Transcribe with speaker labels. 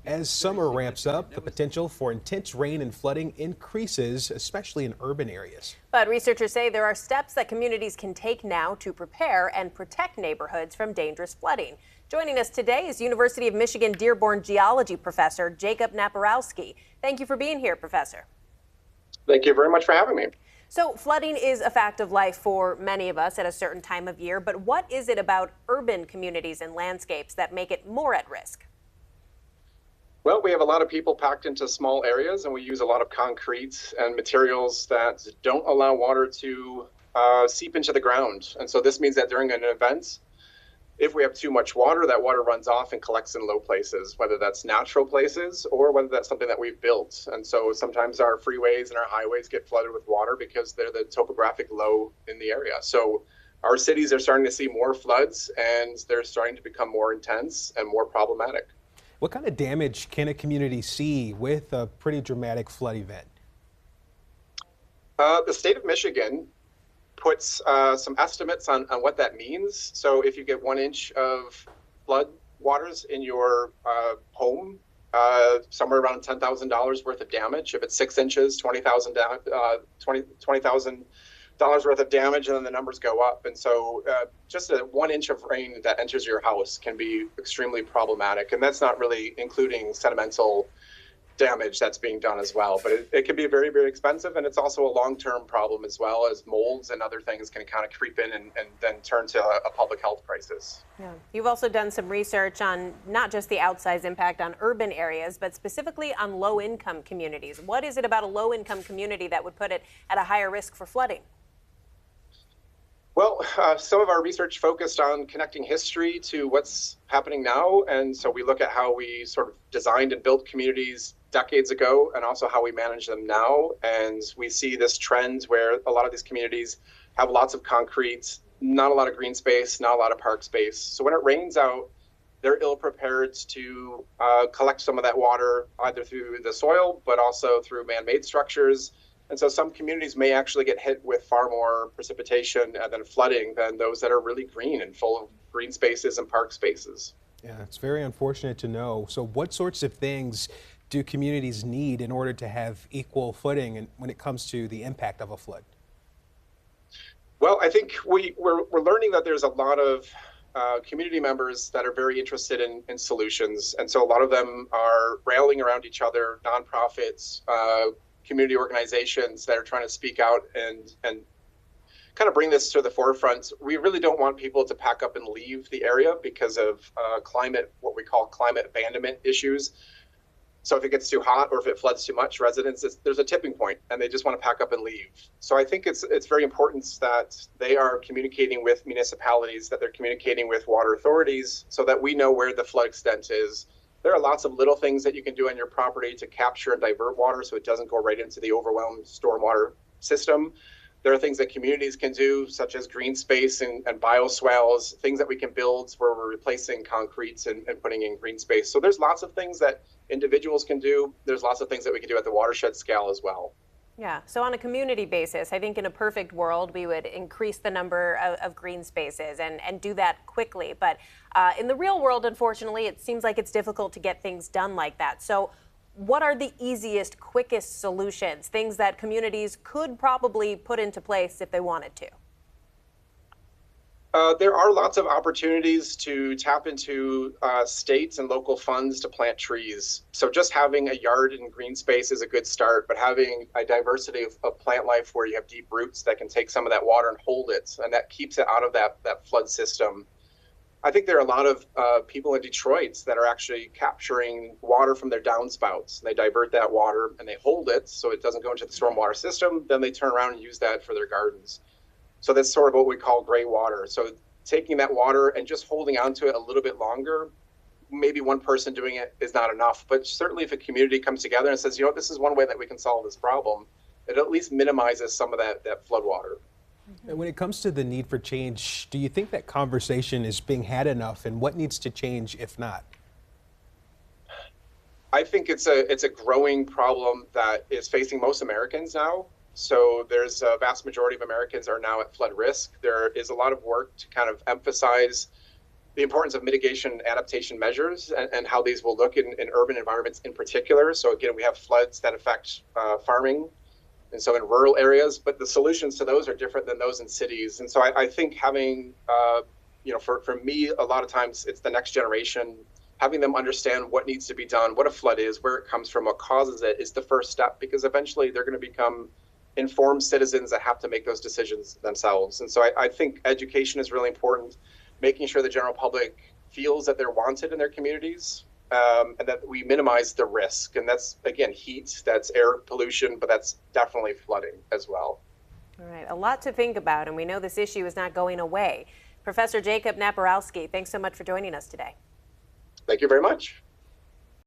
Speaker 1: As summer ramps up, the potential for intense rain and flooding increases, especially in urban areas.
Speaker 2: But researchers say there are steps that communities can take now to prepare and protect neighborhoods from dangerous flooding. Joining us today is University of Michigan Dearborn geology professor Jacob Napieralski. Thank you for being here, Professor.
Speaker 3: Thank you very much for having me.
Speaker 2: So flooding is a fact of life for many of us at a certain time of year, but what is it about urban communities and landscapes that make it more at risk?
Speaker 3: Well, we have a lot of people packed into small areas, and we use a lot of concrete and materials that don't allow water to seep into the ground. And so this means that during an event, if we have too much water, that water runs off and collects in low places, whether that's natural places or whether that's something that we've built. And so sometimes our freeways and our highways get flooded with water because they're the topographic low in the area. So our cities are starting to see more floods, and they're starting to become more intense and more problematic.
Speaker 1: What kind of damage can a community see with a pretty dramatic flood event?
Speaker 3: The state of Michigan puts some estimates on what that means. So if you get 1 inch of flood waters in your home, somewhere around $10,000 worth of damage. If it's 6 inches, $20,000 worth of damage, and then the numbers go up. And so just a 1 inch of rain that enters your house can be extremely problematic. And that's not really including sedimental damage that's being done as well. But it can be very, very expensive. And it's also a long-term problem as well, as molds and other things can kind of creep in and then turn to a public health crisis.
Speaker 2: Yeah. You've also done some research on not just the outsized impact on urban areas, but specifically on low-income communities. What is it about a low-income community that would put it at a higher risk for flooding?
Speaker 3: Well, some of our research focused on connecting history to what's happening now. And so we look at how we sort of designed and built communities decades ago, and also how we manage them now. And we see this trend where a lot of these communities have lots of concrete, not a lot of green space, not a lot of park space. So when it rains out, they're ill prepared to collect some of that water, either through the soil, but also through man-made structures. And so some communities may actually get hit with far more precipitation and then flooding than those that are really green and full of green spaces and park spaces.
Speaker 1: Yeah, it's very unfortunate to know. So what sorts of things do communities need in order to have equal footing when it comes to the impact of a flood?
Speaker 3: Well, I think we're learning that there's a lot of community members that are very interested in solutions. And so a lot of them are rallying around each other, nonprofits, community organizations that are trying to speak out and kind of bring this to the forefront. We really don't want people to pack up and leave the area because of what we call climate abandonment issues. So if it gets too hot or if it floods too much, there's a tipping point and they just want to pack up and leave. So I think it's very important that they are communicating with municipalities, that they're communicating with water authorities so that we know where the flood extent is. There are lots of little things that you can do on your property to capture and divert water so it doesn't go right into the overwhelmed stormwater system. There are things that communities can do, such as green space and bioswales, things that we can build where we're replacing concrete and putting in green space. So there's lots of things that individuals can do. There's lots of things that we can do at the watershed scale as well.
Speaker 2: Yeah, so on a community basis, I think in a perfect world, we would increase the number of green spaces and do that quickly. But in the real world, unfortunately, it seems like it's difficult to get things done like that. So what are the easiest, quickest solutions, things that communities could probably put into place if they wanted to?
Speaker 3: There are lots of opportunities to tap into states and local funds to plant trees. So just having a yard and green space is a good start, but having a diversity of plant life where you have deep roots that can take some of that water and hold it, and that keeps it out of that flood system. I think there are a lot of people in Detroit that are actually capturing water from their downspouts. They divert that water and they hold it so it doesn't go into the stormwater system. Then they turn around and use that for their gardens. So that's sort of what we call gray water. So taking that water and just holding onto it a little bit longer, maybe one person doing it is not enough. But certainly if a community comes together and says, you know, this is one way that we can solve this problem, it at least minimizes some of that flood water.
Speaker 1: And when it comes to the need for change, do you think that conversation is being had enough, and what needs to change if not?
Speaker 3: I think it's a growing problem that is facing most Americans now. So there's a vast majority of Americans are now at flood risk. There is a lot of work to kind of emphasize the importance of mitigation adaptation measures and how these will look in urban environments in particular. So again, we have floods that affect farming, and so in rural areas, but the solutions to those are different than those in cities. And so I think having, for me, a lot of times it's the next generation, having them understand what needs to be done, what a flood is, where it comes from, what causes it, is the first step, because eventually they're going to become informed citizens that have to make those decisions themselves. And so I think education is really important, making sure the general public feels that they're wanted in their communities, and that we minimize the risk. And that's, again, heat, that's air pollution, but that's definitely flooding as well.
Speaker 2: All right, a lot to think about, and we know this issue is not going away. Professor Jacob Napieralski, thanks so much for joining us today.
Speaker 3: Thank you very much.